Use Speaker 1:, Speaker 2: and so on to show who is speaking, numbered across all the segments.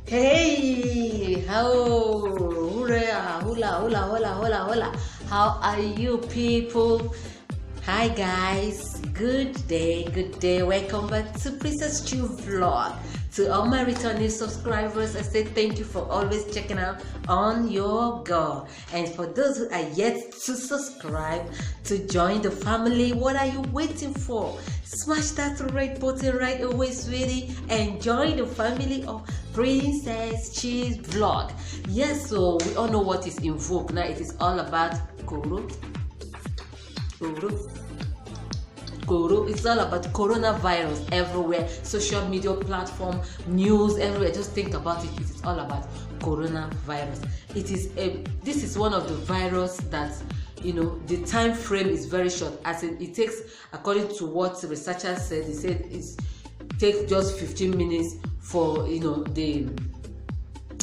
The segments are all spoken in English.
Speaker 1: Hey, how, hula, hula, hula, hula, hula, hula. How are you people? Hi guys, good day, good day. Welcome back to Princess Chew Vlog. To all my returning subscribers, I say thank you for always checking out on your go. And for those who are yet to subscribe, to join the family, what are you waiting for? Smash that red button right away, sweetie, and join the family of Princess Cheese Vlog. Yes, so we all know what is in vogue now. It is all about Koro. It's all about coronavirus everywhere, social media platform, news everywhere. Just think about it. It is all about coronavirus. This is one of the virus that the time frame is very short, as in it takes, according to what researchers said, they said it takes just 15 minutes for the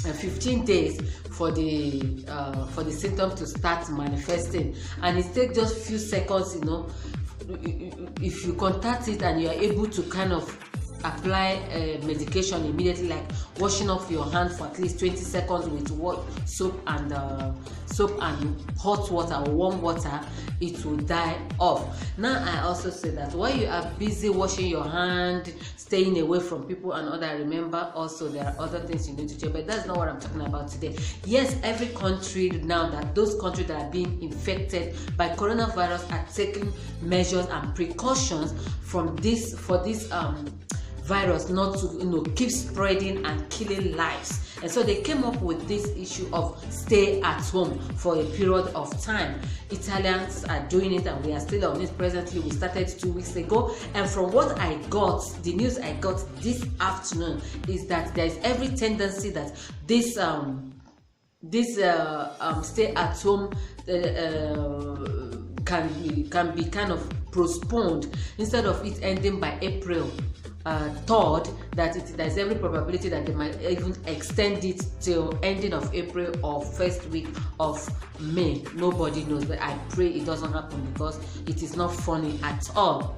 Speaker 1: 15 days for the symptom to start manifesting, and it takes just few seconds. If you contact it and you are able to kind of apply medication immediately, like washing off your hand for at least 20 seconds with soap and hot water or warm water, it will die off. Now I also say that while you are busy washing your hand, staying away from people and other, remember also there are other things you need to check, but that's not what I'm talking about today. Yes, every country now, that those countries that are being infected by coronavirus are taking measures and precautions for this virus not to keep spreading and killing lives. And so they came up with this issue of stay at home for a period of time. Italians are doing it, and we are still on it presently. We started 2 weeks ago, and from what I got, the news I got this afternoon is that there is every tendency that this stay at home can be kind of postponed. Instead of it ending by April 3rd, there's every probability that they might even extend it till ending of April or first week of May. Nobody knows, but I pray it doesn't happen, because it is not funny at all.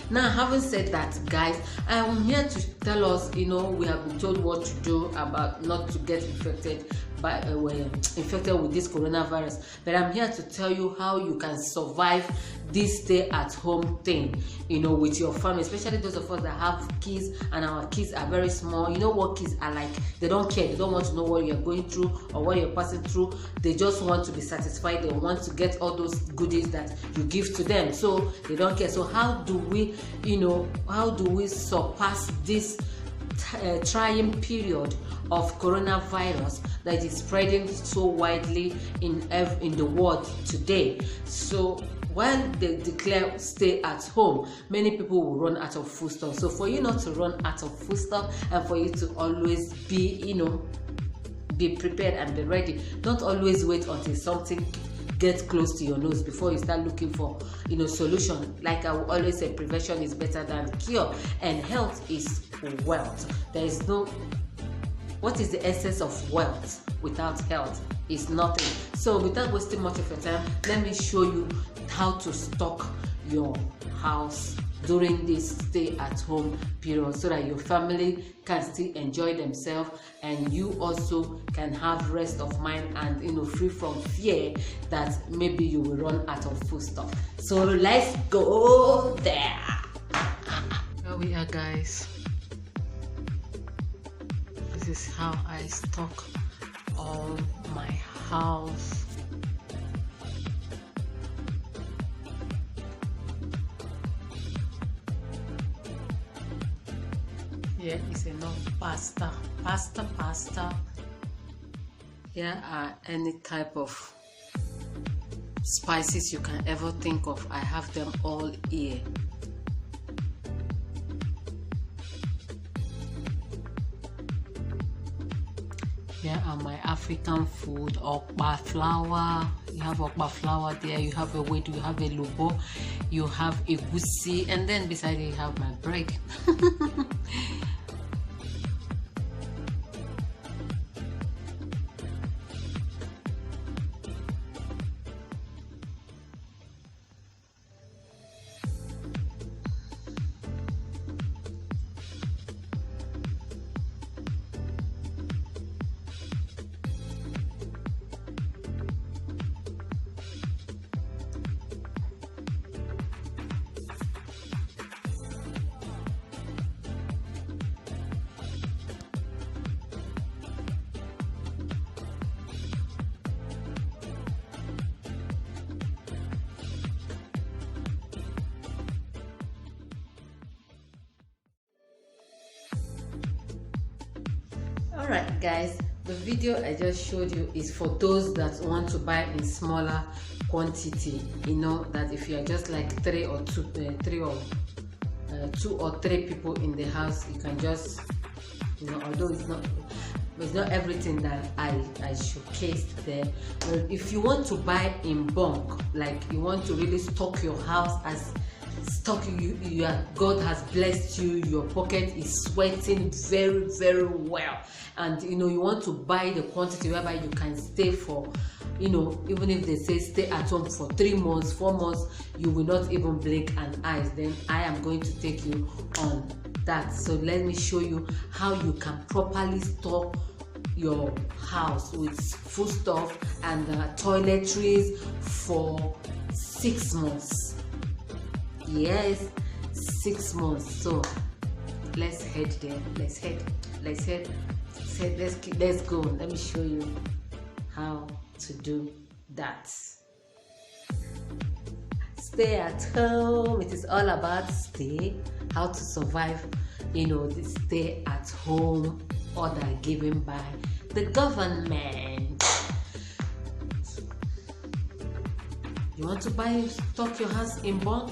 Speaker 1: Now, having said that, guys, I am here to tell us, we have been told what to do about not to get infected with this coronavirus, but I'm here to tell you how you can survive this stay at home thing, with your family, especially those of us that have kids and our kids are very small. You know what kids are like? They don't care. They don't want to know what you're going through or what you're passing through. They just want to be satisfied. They want to get all those goodies that you give to them, so they don't care. So how do we surpass this trying period of coronavirus that is spreading so widely in the world today? So while they declare stay at home, many people will run out of food stuff. So for you not to run out of food stuff, and for you to always be prepared and be ready, don't always wait until something get close to your nose before you start looking for solution. Like I will always say, prevention is better than cure, and health is wealth. There is no, what is the essence of wealth without health? Is nothing. So without wasting much of your time, let me show you how to stock your house during this stay at home period, so that your family can still enjoy themselves, and you also can have rest of mind and free from fear that maybe you will run out of food stuff. So let's go there. Here we are, guys. This is how I stock all my house. Here is enough pasta. Here are any type of spices you can ever think of. I have them all here. Here are my African food. Okpa flour. You have okpa flour there. You have a wedu. You have a lobo. You have a egusi, and then beside it you have my bread. Alright guys, the video I just showed you is for those that want to buy in smaller quantity. You know that if you are just like two or three people in the house, you can just, you know, although it's not everything that I showcased there. But if you want to buy in bulk, like you want to really stock your house as stock, God has blessed you, your pocket is sweating very, very well, and you know you want to buy the quantity whereby you can stay for, you know, even if they say stay at home for 3 months, 4 months, you will not even blink an eye, then I am going to take you on that. So let me show you how you can properly stock your house with food stuff and toiletries for 6 months. Yes, 6 months. So let's head there. Let's go. Let me show you how to do that. Stay at home. It is all about how to survive, you know, this stay at home order given by the government. You want to stock your house in bulk?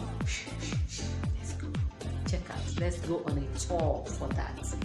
Speaker 1: Let's go. Check out. Let's go on a tour for that.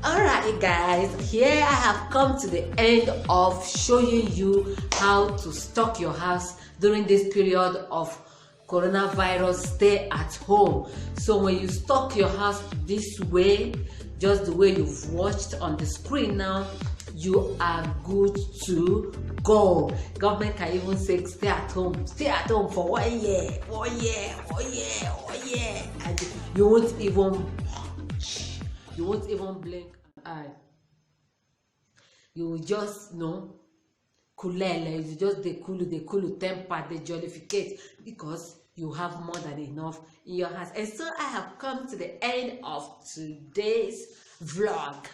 Speaker 1: Alright guys, here I have come to the end of showing you how to stock your house during this period of coronavirus stay at home. So when you stock your house this way, just the way you've watched on the screen now, you are good to go. Government can even say stay at home for 1 year, 1 year, 1 year, 1 year, and you won't even blink an eye. You will just kulele, you just they cool temper, they jollificate, because you have more than enough in your hands. And so I have come to the end of today's vlog.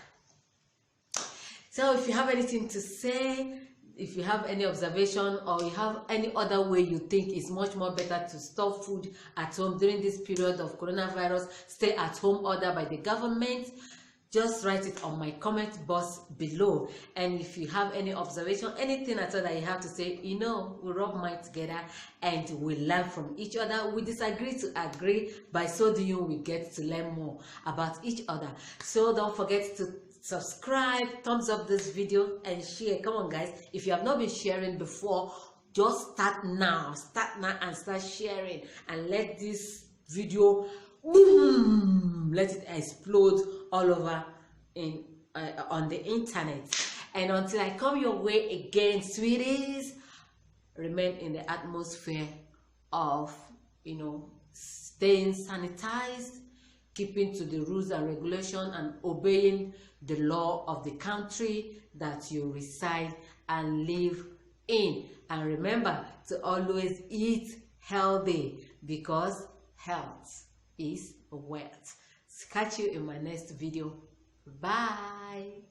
Speaker 1: So if you have anything to say, if you have any observation, or you have any other way you think is much more better to store food at home during this period of coronavirus, stay at home order by the government, just write it on my comment box below. And if you have any observation, anything at all that you have to say, we rub minds together and we learn from each other. We disagree to agree. By so doing, we get to learn more about each other. So don't forget to subscribe, thumbs up this video, and share. Come on guys, if you have not been sharing before, just start now and start sharing, and let this video boom, let it explode all over on the internet. And until I come your way again, sweeties, remain in the atmosphere of staying sanitized, keeping to the rules and regulation, and obeying the law of the country that you reside and live in. And remember to always eat healthy, because health is wealth. Catch you in my next video. Bye.